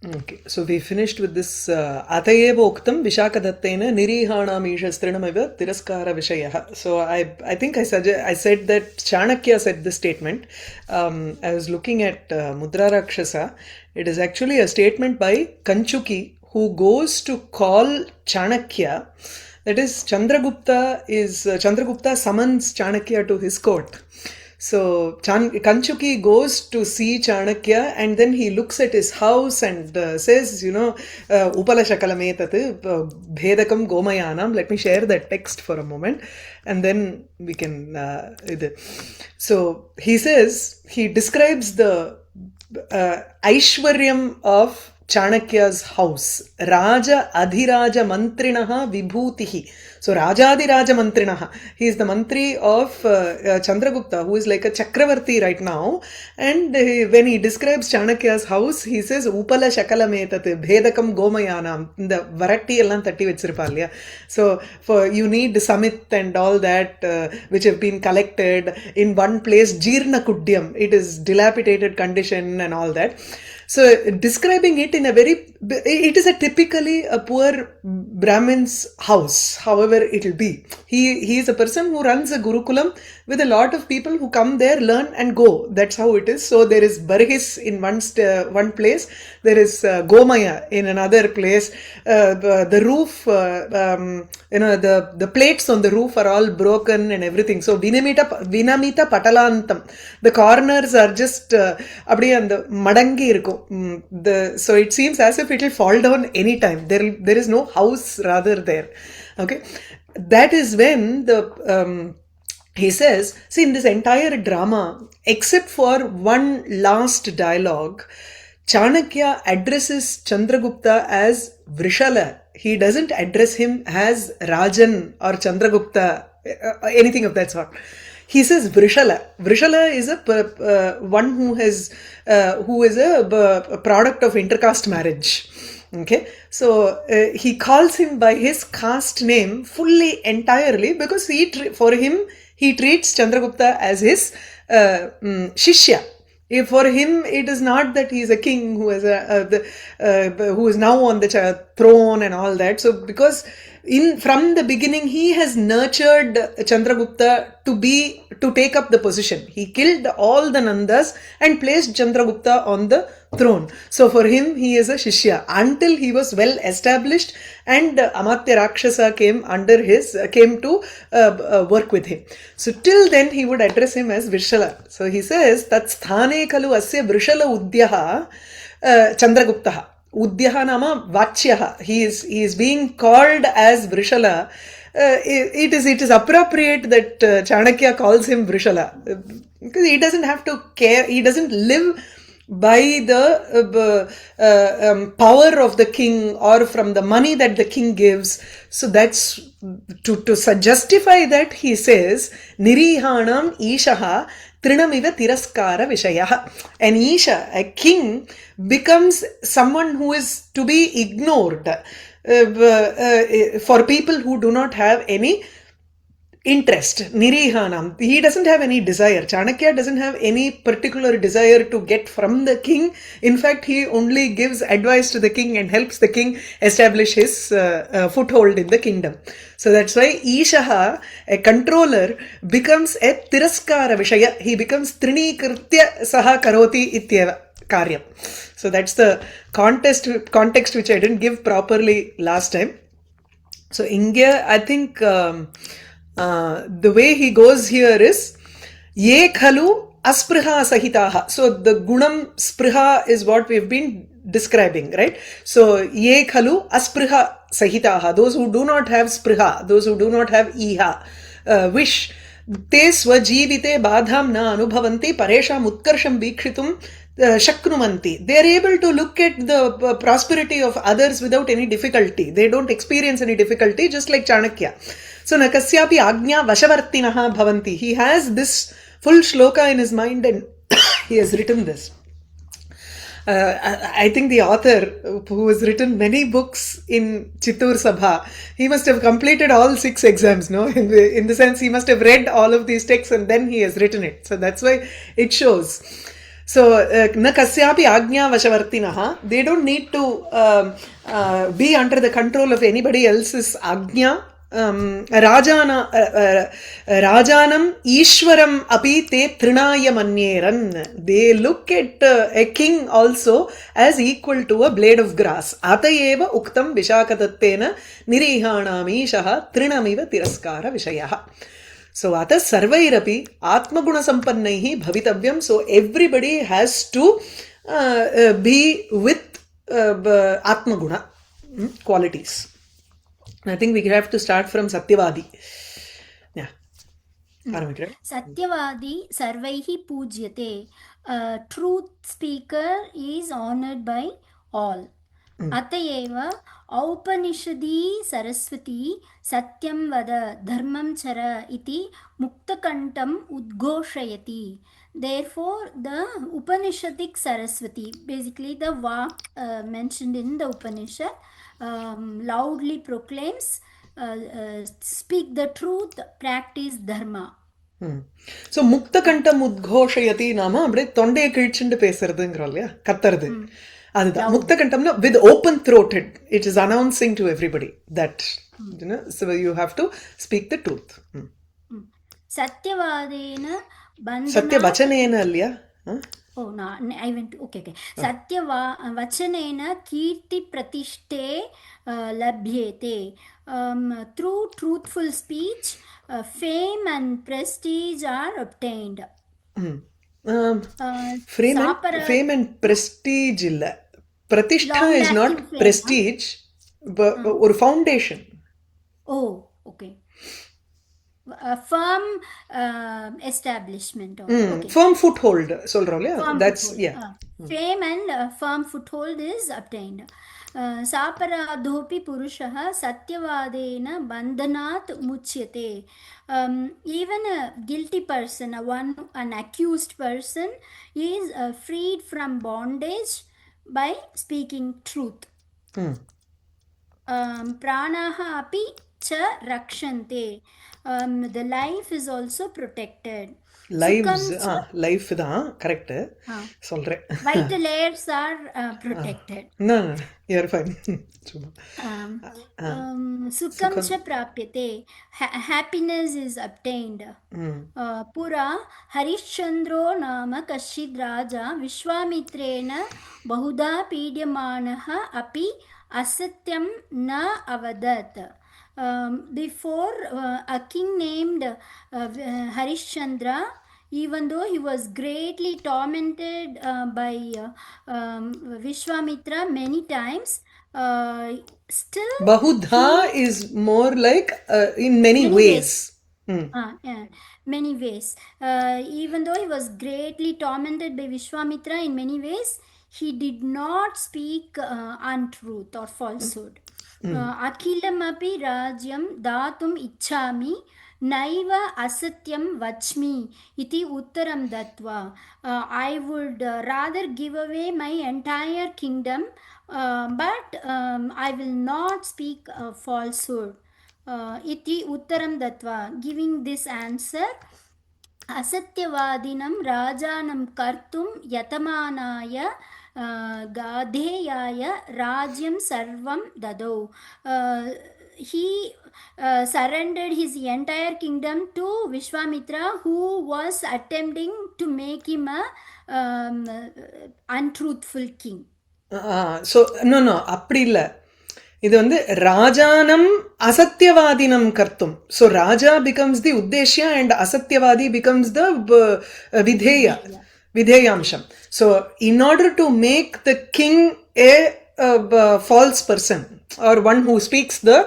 Okay, so we finished with this Atayeva Uktam Vishakadattena Nirihanam Ishastrinamiva Tiraskara Vishayah. So I think I said that Chanakya said this statement. I was looking at Mudra Rakshasa. It is actually a statement by Kanchuki, who goes to call Chanakya. That is, Chandragupta summons Chanakya to his court. So Kanchuki goes to see Chanakya, and then he looks at his house and says, Upala Shakalame Tat Bhedakam Gomayanam. Let me share that text for a moment, and then we can. So he says, he describes the Aishwaryam of Chanakya's house. Raja Adhiraja Mantrinaha Vibhutihi. So Rajadiraja Mantrinaha. He is the mantri of Chandragupta, who is like a Chakravarti right now. And when he describes Chanakya's house, he says Upala Shakalametat Bhedakam Gomayanam. The Varatti ellam tatti vechirupalya. So you need Samit and all that which have been collected in one place. Jirna Kudyam. It is dilapidated condition and all that. So describing it in it is typically a poor Brahmin's house, however it will be. He is a person who runs a Gurukulam with a lot of people who come there, learn and go. That's how it is. So there is Barhis in one place, there is Gomaya in another place. The roof, the plates on the roof are all broken and everything. So Vinamita Patalantam. The corners are just abdi and madangi irko. So it seems as if it will fall down anytime. There is no house rather there. Okay, that is when he says, see, in this entire drama, except for one last dialogue, Chanakya addresses Chandragupta as Vrishala. He doesn't address him as Rajan or Chandragupta, anything of that sort. He says Vrishala. Vrishala is a one who is a product of intercaste marriage. Okay, so he calls him by his caste name fully, entirely, because for him he treats Chandragupta as his shishya. For him, it is not that he is a king who is who is now on the throne and all that. So because from the beginning, he has nurtured Chandragupta to take up the position. He killed all the Nandas and placed Chandragupta on the throne. So for him, he is a Shishya until he was well established, and Amatya Rakshasa came to work with him. So till then, he would address him as Vrishala. So he says, Tat sthane kalu asya Vrishala udyaha Chandraguptaha. Udyaha nama vachyaha. He is being called as Vrishala. It is appropriate that Chanakya calls him Vrishala, because he doesn't have to care. He doesn't live by the power of the king or from the money that the king gives. So that's to justify that, he says Nirihanam Ishaha Trinamiva Tiraskara Vishayah. An Isha, a king, becomes someone who is to be ignored for people who do not have any interest. Nirihanam. He doesn't have any desire. Chanakya doesn't have any particular desire to get from the king. In fact, he only gives advice to the king and helps the king establish his foothold in the kingdom. So that's why Ishaha, a controller, becomes a Tiraskara Vishaya. He becomes Trinikritya Saha Karoti Ityeva Karyam. So that's the context which I didn't give properly last time. So India, I think the way he goes here is Ye Khalu Aspriha Sahitaha. So the Gunam Spriha is what we've been describing, right? So Ye Khalu Aspriha Sahitaha. Those who do not have Spriha, those who do not have Iha, wish. Te swajivite badham na anubhavanti paresham utkarsham vikshitum shaknumanti. They are able to look at the prosperity of others without any difficulty. They don't experience any difficulty, just like Chanakya. So nakasyapi agnya vashavartinaha bhavanti. He has this full shloka in his mind, and he has written this. I think the author, who has written many books in Chittoor Sabha, he must have completed all 6 exams, no? In the sense, he must have read all of these texts and then he has written it. So that's why it shows. So, na kasyapi agnya vashavartinaha. They don't need to be under the control of anybody else's agnya. Rajanam Ishwaram api te trinaya manyeran. They look at a king also as equal to a blade of grass. Atayeva uktam vishakadattena nirihanami shaha trinamiva tiraskara vishayaha. So, ata sarvairapi atmaguna sampannaihi bhavitavyam. So, everybody has to be with atmaguna qualities. I think we have to start from Satyavadi. Yeah. Satyavadi sarvaihi pujyate. Truth speaker is honored by all. Atayeva औपनिषदि Saraswati सत्यं वद धर्मं चर इति मुक्तकण्ठम् उद्घोषयति. Therefore, the Upanishadic Saraswati, basically the Vak mentioned in the Upanishad, loudly proclaims, speak the truth, practice dharma. So, Muktakantam Udghoshayati nama apdi thondaiya kizhichu pesradhungirom illaya, kattarudhu. Adha Muktakantamna with open throated. It is announcing to everybody that so you have to speak the truth. Satyavadena bandhana Satyavachanena illaya. Oh, no, I went to, okay. Satyavachanena kirti pratishte labhyete. Through truthful speech, fame and prestige are obtained. Fame and prestige illa. Pratishtha is not prestige, but or foundation. Oh, okay. A firm establishment. Okay. Firm foothold. Solrole. That's foothold. Yeah. Fame and firm foothold is obtained. Saparadhopi purushaha satyavadena bandhanat muchyate. Even a guilty person, an accused person, is freed from bondage by speaking truth. Pranaha api cha rakshante. The life is also protected. Life தான் correct. சொல்றேன். Vital hairs are protected. No, you're fine. Sukham cha prapyate. Happiness is obtained. Pura Harishchandro nama kashid raja Vishwamitrena bahuda pidyamanaha api asatyam na avadat. Before a king named Harishchandra, even though he was greatly tormented by Vishwamitra many times, still Bahudha is more like in many ways. Many ways. Even though he was greatly tormented by Vishwamitra in many ways, he did not speak untruth or falsehood. Akilamapi rajyam datum ichchami naiva asatyam vachmi iti uttaram datva. I would rather give away my entire kingdom, but I will not speak falsehood. Iti uttaram datva. Giving this answer, asatyavadinam rajanam kartum yatamanaya gadheyaya rajyam sarvam dadau. He surrendered his entire kingdom to Vishwamitra, who was attempting to make him a untruthful king. So no appadi illa. இது வந்து ராஜானம் அசத்தியவாதினம் கர்த்தும். So Raja becomes the Uddeshya and Asatyavadi becomes the Vidheyamsham. So in order to make the king a false person or one who speaks the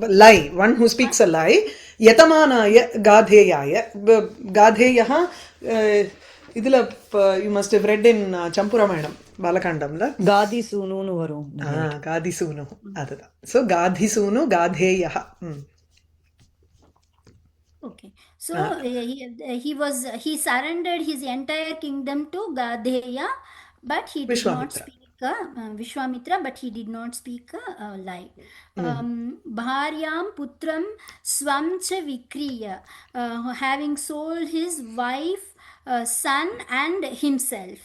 lie, one who speaks a lie, Yatamanaya Gadheyaya. Gadheyaha, idila you must have read in Champuramayam. Balakandamla Gadi Sunu nu varum. Gadi Sunu. Adada. So Gadhi Sunu Gadheyaha. Okay. So he surrendered his entire kingdom to Gadheya, but he did not speak Vishwamitra, but he did not speak a lie. Bharyam putram swam cha vikriya. Having sold his wife son and himself.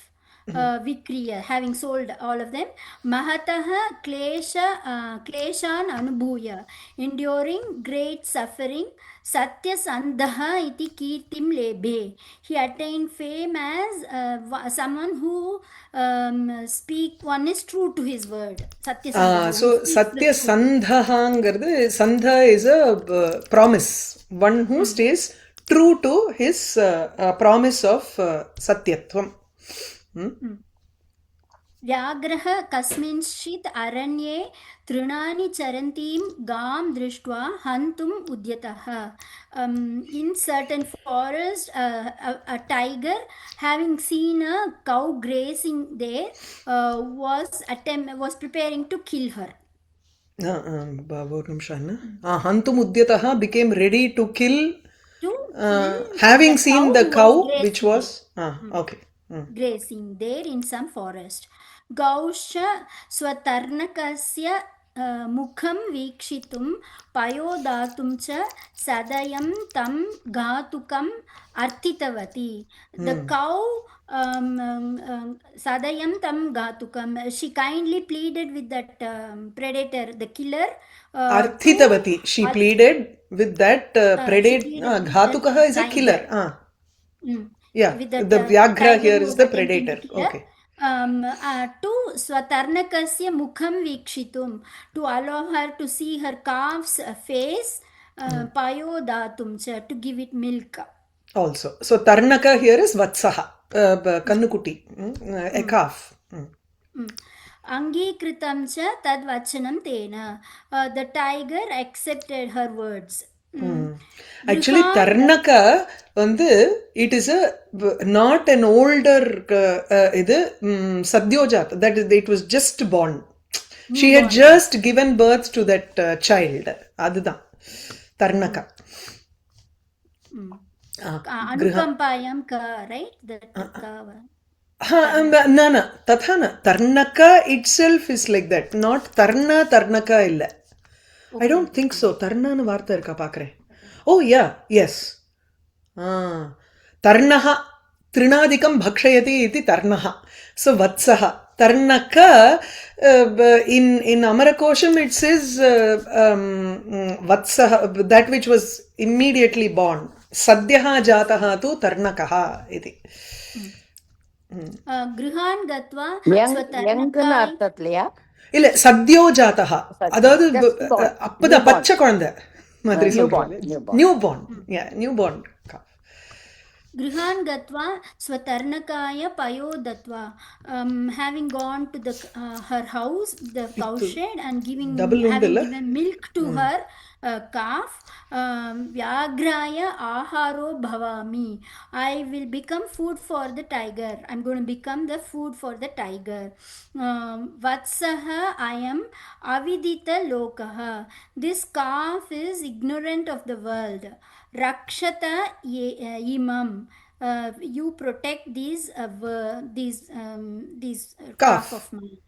Vikriya, having sold all of them, Mahataha Kleshan Anubhuya, enduring great suffering, Satya Sandhaha iti Kirtim Lebe. He attained fame as someone who one is true to his word. Satya Sandhaha. So Satya Sandhahangardu, Sandha is a promise. One who stays true to his promise of Satyatvam. व्याघ्रः कस्मिंश्चित् अरण्ये तृणानि चरन्तीं गां दृष्ट्वा हन्तुम् उद्यतः. In certain forest, a tiger, having seen a cow grazing there, was preparing to kill her. Hantum Udyataha became ready to kill, having seen the cow which was okay. Grazing there in some forest. Gausha swatarnakasya mukham vikshitum payodatum cha sadayam tam ghatukam arthitavati. The cow sadayam tam ghatukam, she kindly pleaded with that predator, the killer. Arthitavati, she pleaded with that predator. Ghatukaha is a killer. Yeah, the Vyaghra here is the predator. Okay. To Swatarnakasya Mukham Vikshitum, to allow her to see her calf's face, Payodatumcha, to give it milk. Also. So Tarnaka here is Vatsaha, Kannukuti, a calf. Angikritam cha tadvachanam tena. The tiger accepted her words. Actually, Tarnaka, it is not an older Sadyojat, that is, it was just born. She had just given birth to that child. Adudha, Tarnaka. Anukampayam ka, right? No, Tathana. Tarnaka itself is like that. Not Tarnaka illa. I don't think so. Tarna nu vartha irka paakren. Oh yeah, yes. Tarnaha trinadikam bhakshayati iti tarnaha. So vatsaha. Tarnaka, in Amarakosham it says vatsaha, that which was immediately born. Sadhyaha jataha tu tarnakaha iti. Grihan gatva Swatarnaka arthathliya. இல்ல சத்யோஜாதா, அதாவது அப்பதான் பச்சை குழந்தை மாதிரி சொல்றாங்க. New born. Grihan gatva swatarnakaya payodatva, having gone to her house, the cowshed, and having given milk to her calf. Vyagraya aharo bhavami, I will become food for the tiger. I'm going to become the food for the tiger. Vatsaha I am avidita lokaha, this calf is ignorant of the world. Rakshata imam, you protect these calf of mine.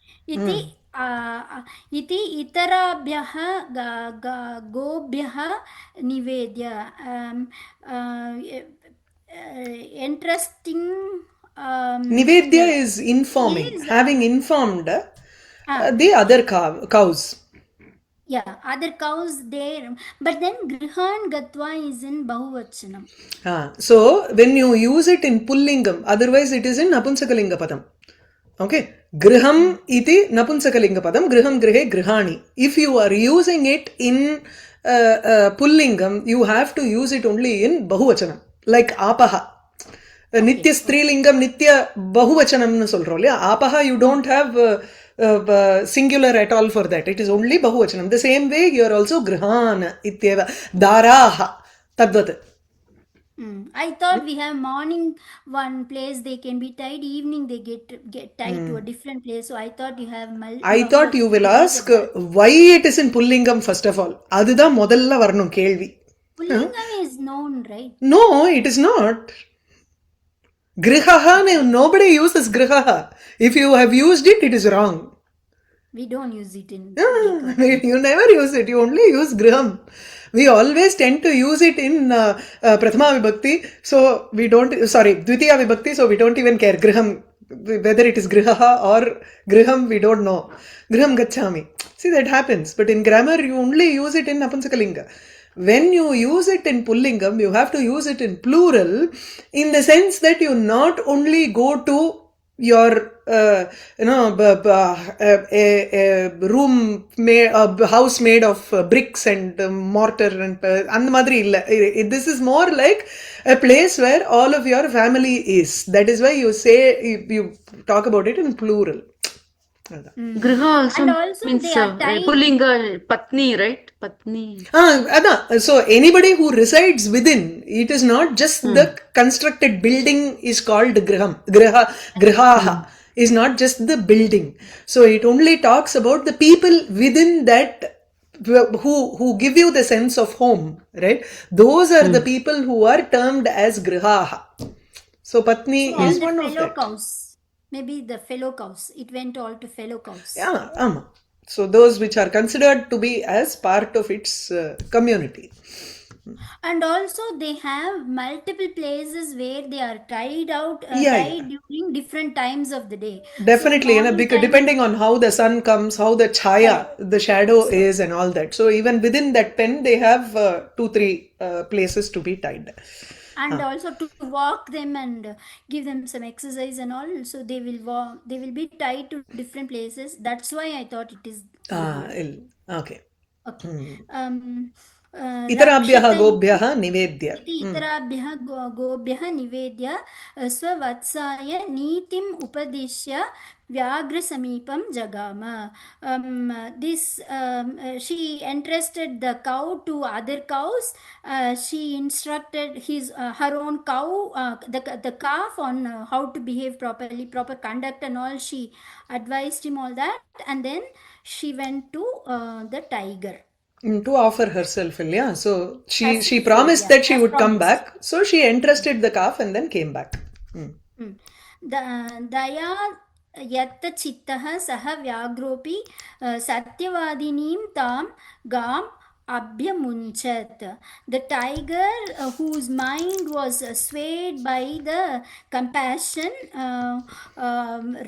Iti itarabhyaha gobhyaha nivedya. Interesting. Nivedya is informing, having informed the other cows. Yeah, other cows there, but then Grihan Gatva is in Bahuvachanam. So when you use it in Pullingam, otherwise it is in Napunsakalinga Padam. Okay, Griham iti Napunsakalinga Padam, Griham Grihe Grihani. If you are using it in Pullingam, you have to use it only in Bahuvachanam, like Apaha. Nitya Strilingam, Nitya Bahuvachanam nu solro illaya. Apaha you don't have singular at all for that. It is only Bahuvachanam. The same way here also Grihana ityeva Daraha Tadvat. I thought we have morning one place they can be tied, evening they get tied to a different place. So I thought you have I thought you will ask why it is in Pullingam first of all. Adudha modalla varnum kelvi. Pullingam is known, right? No, it is not. Grihaha, nobody uses Grihaha. If you have used it, it is wrong. We don't use it in. You never use it. You only use Griham. We always tend to use it in Prathama Vibhakti, so we don't, sorry, Dvitiya Vibhakti, so we don't even care. Griham, whether it is Grihaha or Griham, we don't know. Griham Gachami. See, that happens. But in grammar, you only use it in Napunsakalinga. When you use it in Pullingam, you have to use it in plural in the sense that you not only go to your a room made, a house made of bricks and mortar and and madri illa. This is more like a place where all of your family is. That is why you say you talk about it in plural. Griha also, And also means they are tied. pulling patni, right? Patni. So anybody who resides within, it is not just the constructed building is called grihaha is not just the building. So it only talks about the people within that who give you the sense of home, right? Those are the people who are termed as grihaha. So patni All is the one of fellow that. cows. Maybe the fellow cows. It went all to fellow cows. Yeah, so those which are considered to be as part of its community. And also they have multiple places where they are tied out, Yeah. tied during different times of the day. Definitely, So morning because time, depending on how the sun comes, how the chaya, the shadow is, and all that. So even within that pen, they have 2-3 places to be tied. and also to walk them and give them some exercise and all. So they will walk. They will be tied to different places. That's why I thought it is. Okay. Okay. Itarabhyah Rakshita gobhyah nivedya. इति इतराभ्यः गोभ्यः निवेद्य स्ववत्साय नीतिम् उपदिश्य व्याघ्रसमीपं जगाम. This she entrusted the cow to other cows. She instructed her own cow, the calf, on how to behave properly, proper conduct and all. She advised him all that, and then she went to the tiger. To offer herself, yeah. So As she to promised say, that she as would come promised. back. So she entrusted the calf and then came back. दया यत्तचित्तः सः व्याघ्रोऽपि सत्यवादिनीं तां गाम् abhyamunchat. The tiger, whose mind was swayed by the compassion,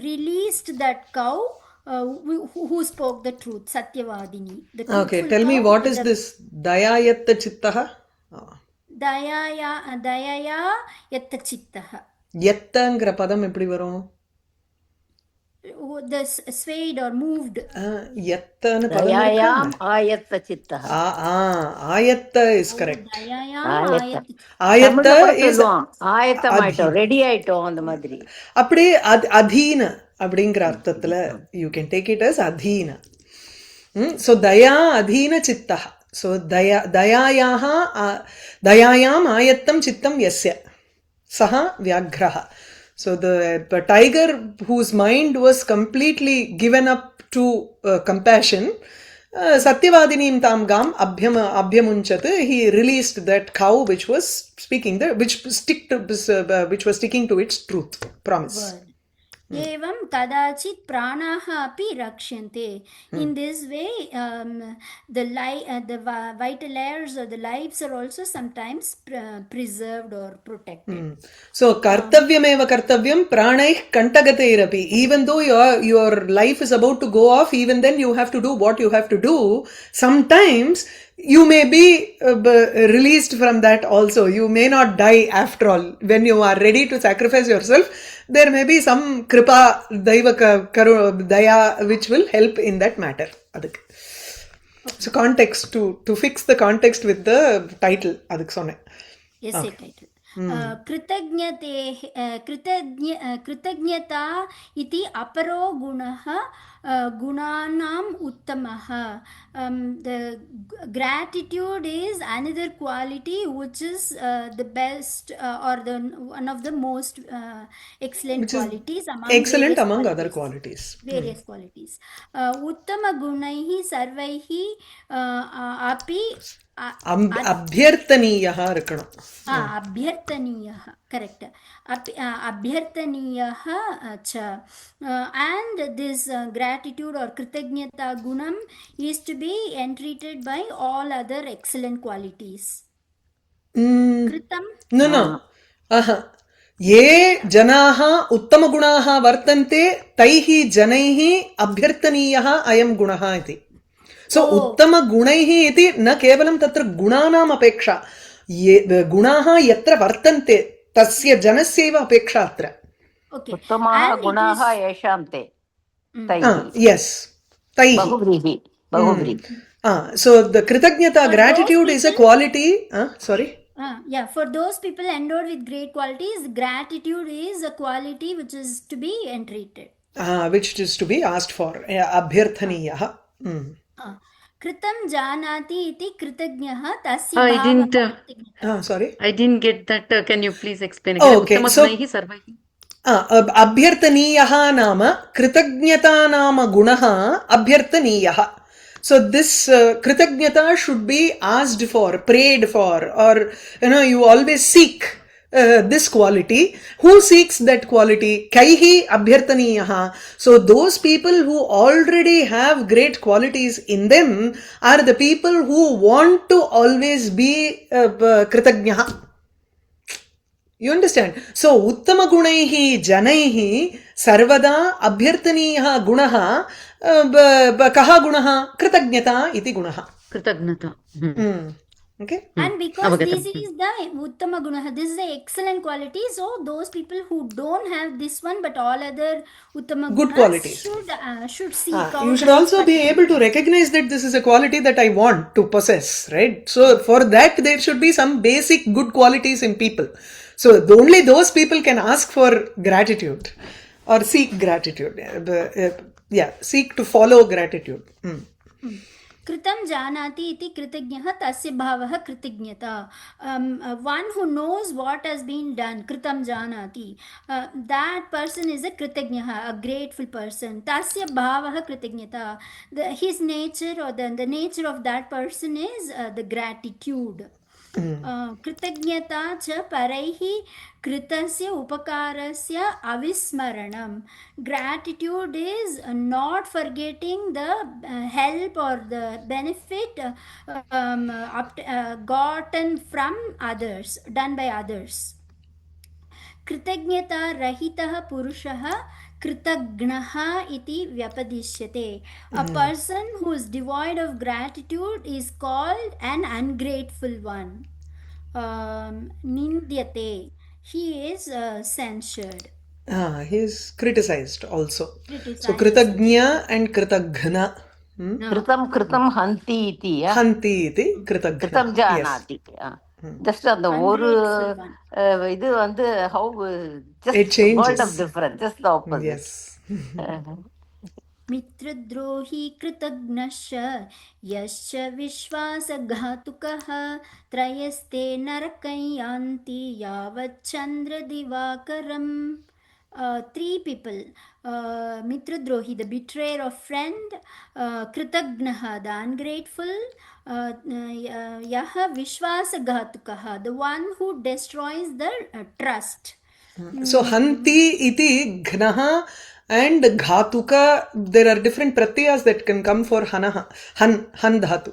released that cow who spoke the truth, Satyavadini. The Okay, truthful tell me cow, what is this dayayatta chittaha? Dayaya yatta chittaha. Yattaங்கிற பதம் எப்படி வரும்? The swayed or moved. Yattanu பதம் இருக்கு. Dayayam ayatta chittaha. Ayatta is correct. Dayayam Ayatta is ஆயத்தமாயிட்டோம், ready ஆயிட்டோம் அந்த மாதிரி. அப்படியே அதீன அப்படிங்கிற அர்த்தத்துல you can take it as அதீன. So daya adhina chittah. So dayayam ayattam chittam yasya saha vyagraha. So the tiger whose mind was completely given up to compassion, satyavadinim tam gam abhyamunchat, he released that cow which was speaking which was sticking to its truth, promise. एवं कदाचित् प्राणाः अपि रक्ष्यन्ते. In this way, the vital layers or the lives are also sometimes preserved or protected. So kartavyameva kartavyam pranaih kantagateirapi. Even though your life is about to go off, even then you have to do what you have to do. Sometimes you may be released from that also. You may not die after all. When you are ready to sacrifice yourself, there may be some kripa, daiva daya, which will help in that matter. So context, to fix the context with the title. Adik sonne. Yes, title. कृतज्ञता इति अपरो गुणः गुणानाम् उत्तमः. The gratitude is another quality which is the best or the one of the most excellent qualities among other qualities. Various qualities. Uttama gunaihi sarvaihi api அபியர்த்தனீயா இருக்கணும். अभ्यर्थनीयः correct अभ्यर्थनीयः च and this gratitude or कृतज्ञता गुणम is to be entreated by all other excellent qualities. कृतं no ये जनाः उत्तमगुणाः वर्तन्ते तैः जनैः अभ्यर्थनीयः अयं गुणः इति. सो उत्तमगुणैः इति न केवलं तत्र गुणानाम् अपेक्षा, ये गुणाः यत्र वर्तन्ते तस्य जनस्यैव अपेक्षा अत्र. okay उत्तमाः गुणाः येषां ते तैः yes तैः बहुव्रीहि so the kritagnyata gratitude is a quality sorry yeah, for those people endowed with great qualities, gratitude is a quality which is to be entreated. Which is to be asked for. Abhyarthaniyah. Kritam janati iti kritagnyah I tasya didn't. Sorry. I didn't get that. Can you please explain again? Okay, so उत्तमगुणैः सर्वैः. अभ्यर्थनीयः नाम कृतज्ञता नाम गुणः अभ्यर्थनीयः. So this kritagnyata should be asked for, prayed for, or you always seek this quality. Who seeks that quality? Kaihi abhyarthaniyah. So those people who already have great qualities in them are the people who want to always be kritagnyah. You understand? So uttama gunaihi janaihi sarvada abhyarthaniyah gunaha कः गुणः कृतज्ञता इति गुणः. कृतज्ञता. Okay. And because this is the uttama gunah, this is the excellent quality, so those people who don't have this one but all other uttama good gunas qualities should seek out. You should also be able to recognize that this is a quality that I want to possess, right? So for that there should be some basic good qualities in people. So only those people can ask for gratitude or seek gratitude. Seek to follow gratitude. Kritam janati iti kritagnyah tasya bhavah kritagnyata. One who knows what has been done, kritam janati, that person is a kritagnyah, a grateful person. Tasya bhavah kritagnyata, his nature or the nature of that person is the gratitude. कृतज्ञता च परैः कृतस्य उपकारस्य अविस्मरणं. Gratitude is not forgetting the help or the benefit gotten from others, done by others. कृतज्ञता रहितः पुरुषः कृतघ्नः इति व्यपदिश्यते. A person who is devoid of gratitude is called an ungrateful one. Nindyate, he is censured. He is criticized also. So kritagnya and kritaghna. कृतं हन्ति इति हन्ति इति कृतघ्न. कृतं जानाति. Just அந்த ஒரு இது வந்து how just word of difference, just the opposite. Yes. मित्रद्रोही कृतघ्नश्च यश्च विश्वासघातुकः त्रयस्ते नरकै यान्ति यावच्चन्द्रदिवाकरम्. Three people, mitradrohi, the betrayer of friend, kritagnaha, the ungrateful, yaha vishwasaghatukah, the one who destroys the trust. So hanti iti ghnaha and ghatuka, there are different pratyas that can come for hanaha. Han dhatu.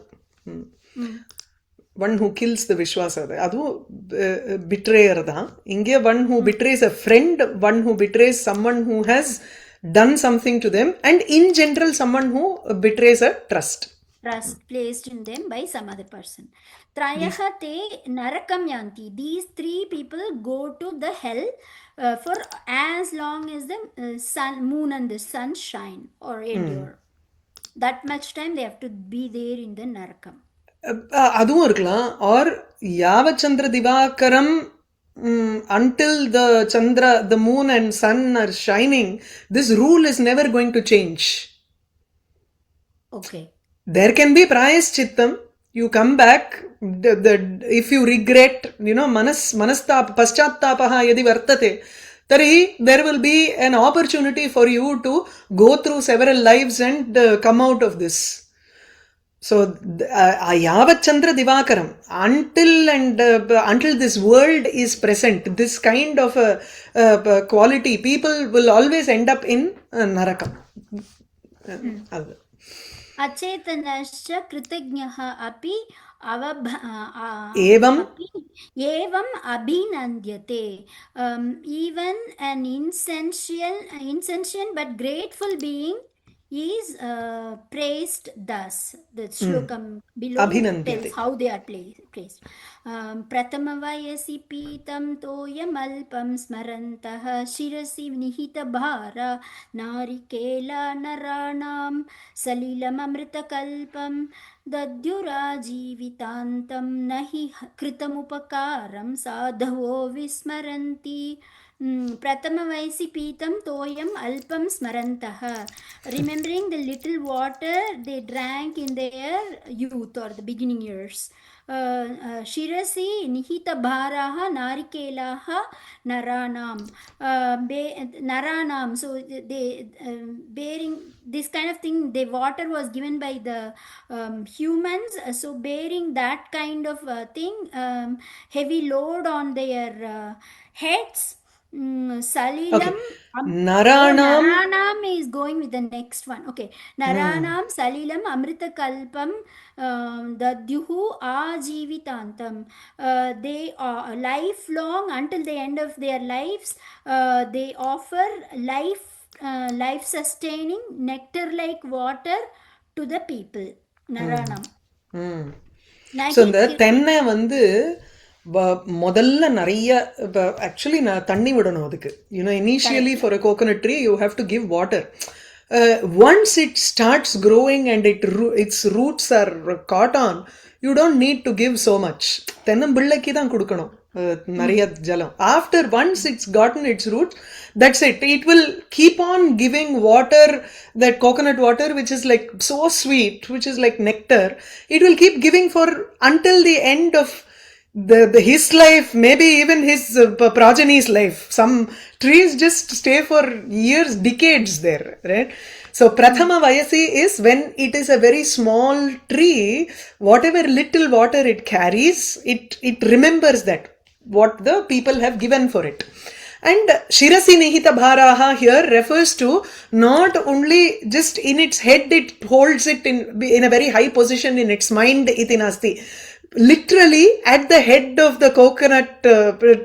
One who kills the vishwasa, adu betrayer da. Inge one who betrays a friend, one who betrays someone who has done something to them, and in general someone who betrays a trust placed in them by some other person. Trayah te narakam yanti. These three people go to the hell for as long as the moon and the sun shine or endure. That much time they have to be there in the narakam. அதுவும் இருக்கலாம். ஆர் யாவச்சந்திர திவாகரம் until the chandra, the moon and sun are shining, this rule is never going to change. Okay. There can be prayaschittam. You come back, if you regret, manastap paschatapaha yadi vartate, tari there will be an opportunity for you to go through several lives and come out of this. So yavat chandra divakaram, until this world is present, this kind of a quality, people will always end up in narakam. अचेतनश्च कृतज्ञः अपि evam एवम् अभिनन्द्यते. Even an insentient but grateful being is praised thus. The shlokam below tells how they are praised. Pratamavayasi pitam toyamalpam smarantah shirasi nihitabhara narikela naranam salilam amritakalpam दद्युराजीवितान्तं न हि कृतमुपकारं साधवो विस्मरन्ति. प्रथमवयसि पीतं तोयम् अल्पं स्मरन्तः. Remembering the little water they drank in their youth or the beginning years. Shirasi nihita bharaha narikelaha naranam. Naranam, so they bearing this kind of thing, the water was given by the humans, so bearing that kind of thing, heavy load on their heads. Salilam. Naranam is going with the next one. Okay. Naranam Salilam Amrita Kalpam Dadyuhu Ajivitantam. They are lifelong, until the end of their lives, they offer life sustaining nectar like water to the people. Naranam. So இந்த தென்னை வந்து முதல்ல நிறைய actually நான் தண்ணி விடணும் அதுக்கு. Initially for a coconut tree you have to give water. Once it starts growing and its roots are got on, you don't need to give so much. தென்னம்பிள்ளைக்கு தான் கொடுக்கணும் நிறைய ஜலம். After once it's gotten its roots, that's it. It will keep on giving water, that coconut water which is like so sweet, which is like nectar. It will keep giving for until the end of his life, maybe even his progeny's life. Some trees just stay for years, decades there, right? So prathama vayasi is when it is a very small tree, whatever little water it carries, it remembers that what the people have given for it. And Shirasi Nihita Bharaha here refers to not only just in its head, it holds it in a very high position in its mind, iti nasti. Literally at the head of the coconut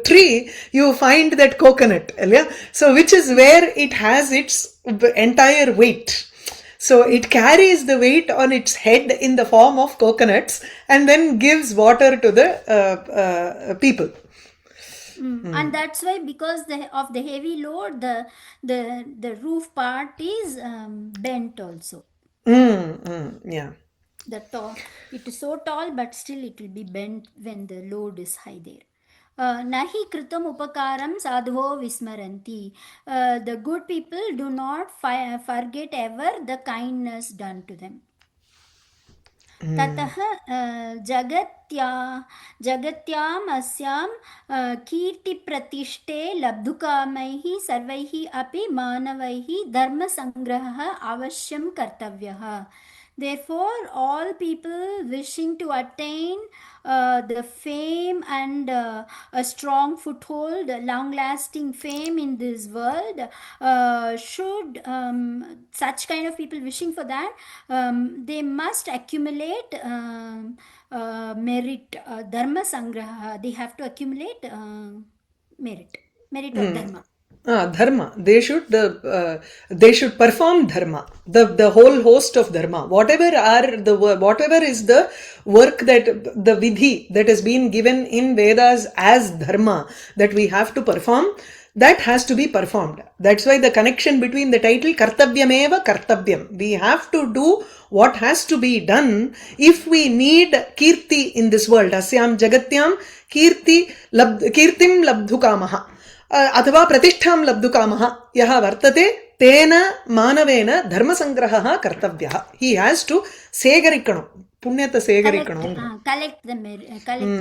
tree you find that coconut, so which is where it has its entire weight. So it carries the weight on its head in the form of coconuts and then gives water to the people. And that's why, because of the heavy load, the roof part is bent also. Yeah. It is so tall, but still it will be bent when the load is high there. Nahi kritam upakaram sadho vismaranti. The good people do not forget ever the kindness done to them. ततः जगत्याम् अस्यां कीर्तिप्रतिष्ठे लब्धुकामैः सर्वैः अपि मानवैः धर्मसङ्ग्रहः अवश्यं कर्तव्यः. Therefore, all people wishing to attain the fame and a strong foothold, long-lasting fame in this world, should, such kind of people wishing for that, they must accumulate merit, dharma sangraha. They have to accumulate merit of dharma. Dharma. They should perform dharma, the whole host of dharma. Whatever is the work, that the vidhi that has been given in Vedas as dharma that we have to perform, that has to be performed. That's why the connection between the title kartavyameva kartavyam. We have to do what has to be done if we need kirti in this world. Asyam jagatyam kirtim labdhukamaha. अथवा प्रतिष्ठां लब्धुकामः यः वर्तते तेन मानवेन धर्मसङ्ग्रहः कर्तव्यः. He has to சேகரிக்கணும். புண்ணியத்தை சேகரிக்கணும். collect the them.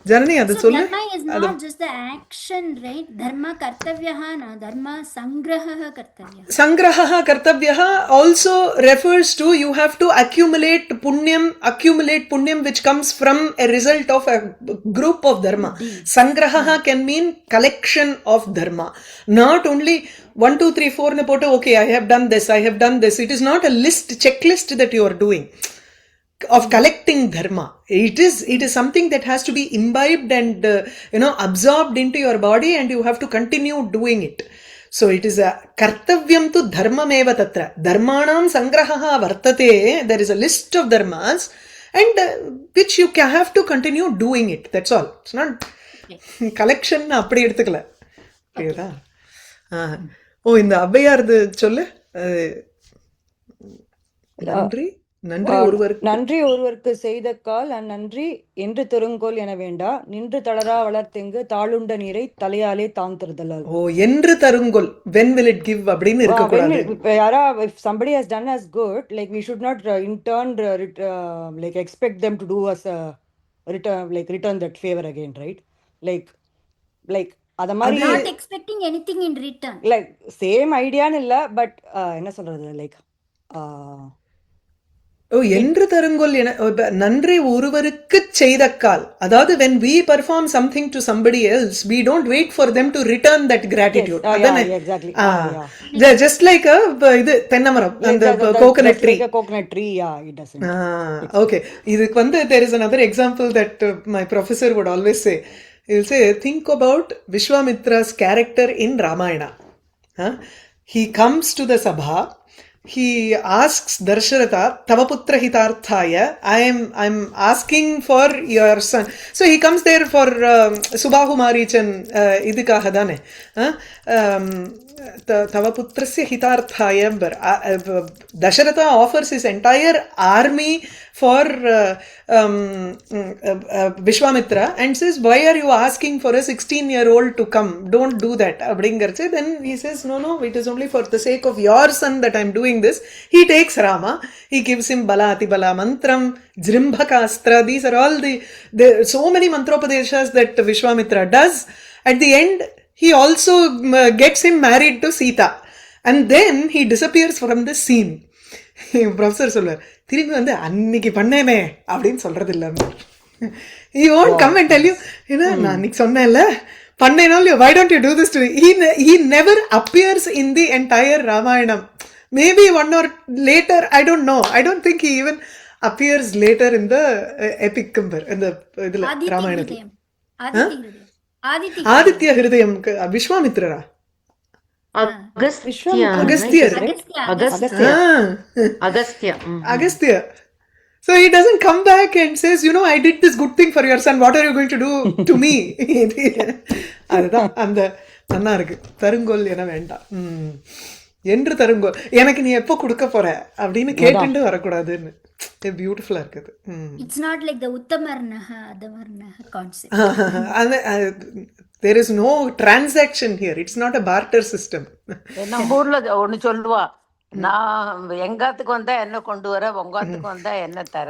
Janani அது So சொல்லு. dharma is not just the action, right? Dharma kartavyaha na, dharma sangraha kartavyaha. Sangraha kartavyaha also refers to you have to accumulate punyam which comes from a result of a group of dharma. Sangraha can mean collection of dharma. Not only 1, 2, 3, 4 ne potu, okay, I have done this, I have done this. It is not a checklist that you are doing of collecting dharma. It is something that has to be imbibed and absorbed into your body, and you have to continue doing it. So it is a kartavyam tu dharmameva tatra. Dharmanam sangraha vartate. There is a list of dharmas and which you have to continue doing it. That's all. It's not collection அப்படி எடுத்துக்கல. புரியுதா? இந்த அவ்வையார்து சொல்லு. நன்றி ஒருவருக்கு செய்த கால் நன்றி என்று தெருங்கோல் என வேண்டா நின்று தளரா வளர்த்தெங்கு தாளுண்ட நீரை தலையாலே தாழ்த்துதலால். என்று தருங்கோல் when will it give அப்படின்னு இருக்க கூடாது. If somebody has done us good, like we should not in turn like expect them to do us return that favor again, right? Like அத மாதிரி not expecting anything in return. Like same idea இல்ல, but என்ன சொல்றது, like என்று தருங்கோல் என நன்றி ஒருவருக்கு செய்த கால். அதாவது when we perform something to somebody else, we don't wait for them to return that gratitude. Exactly. Just like இது தென்னமரம், அந்த coconut tree. Coconut tree, it doesn't. Okay. இதுக்கு வந்து there is another example that my professor would always say. He will say, think about Vishwamitra's character in Ramayana. He comes to the sabha. He asks Darsharatha, Tavaputra hitarthaya, I'm asking for your son. So he comes there for Subahu Marichan idikaha dane. Tavaputrasya hitarthaya. Darsharatha offers his entire army for Vishwamitra and says, why are you asking for a 16-year-old to come? Don't do that. Then he says, no, it is only for the sake of your son that I'm doing this. He takes Rama, he gives him Bala Atibala Mantram, Jrimbhakastra. These are all the so many mantropadeshas that Vishwamitra does. At the end, he also gets him married to Sita. And then he disappears from the scene. Professor சொல்றார், திரும்பி வந்து அன்னைக்கு பண்ணேனே அப்படின்னு சொல்றது இல்ல. He won't come and tell you, நான் அன்னைக்கு சொன்னேன்ல பண்ணேனோ இல்லையோ, why don't you do this to me? He never appears in the entire Ramayanam. Maybe one or later, I don't know. I don't think he even appears later in the epic compare in the Ramayana. Aditya Hridayam. Vishwamitrara. Agastya. So he doesn't come back and says, I did this good thing for your son. What are you going to do to me? அதுதான் அந்த நல்லா இருக்கு. தருங்கோல் என வேண்டாம். என்று தருங்கோல் எனக்கு நீ எப்போ கொடுக்க போற அப்படின்னு கேட்டுட்டு வரக்கூடாதுன்னு. பியூட்டிஃபுல்லா இருக்குது. It's not like the uttamarnaha adamarnaha concept. There is no transaction here. It's not a barter system. நம்ம ஊர்ல ஒண்ணு சொல்லுவா, நான் எங்காத்துக்கு வந்தா என்ன கொண்டு வர, உங்காத்துக்கு வந்தா என்ன தர.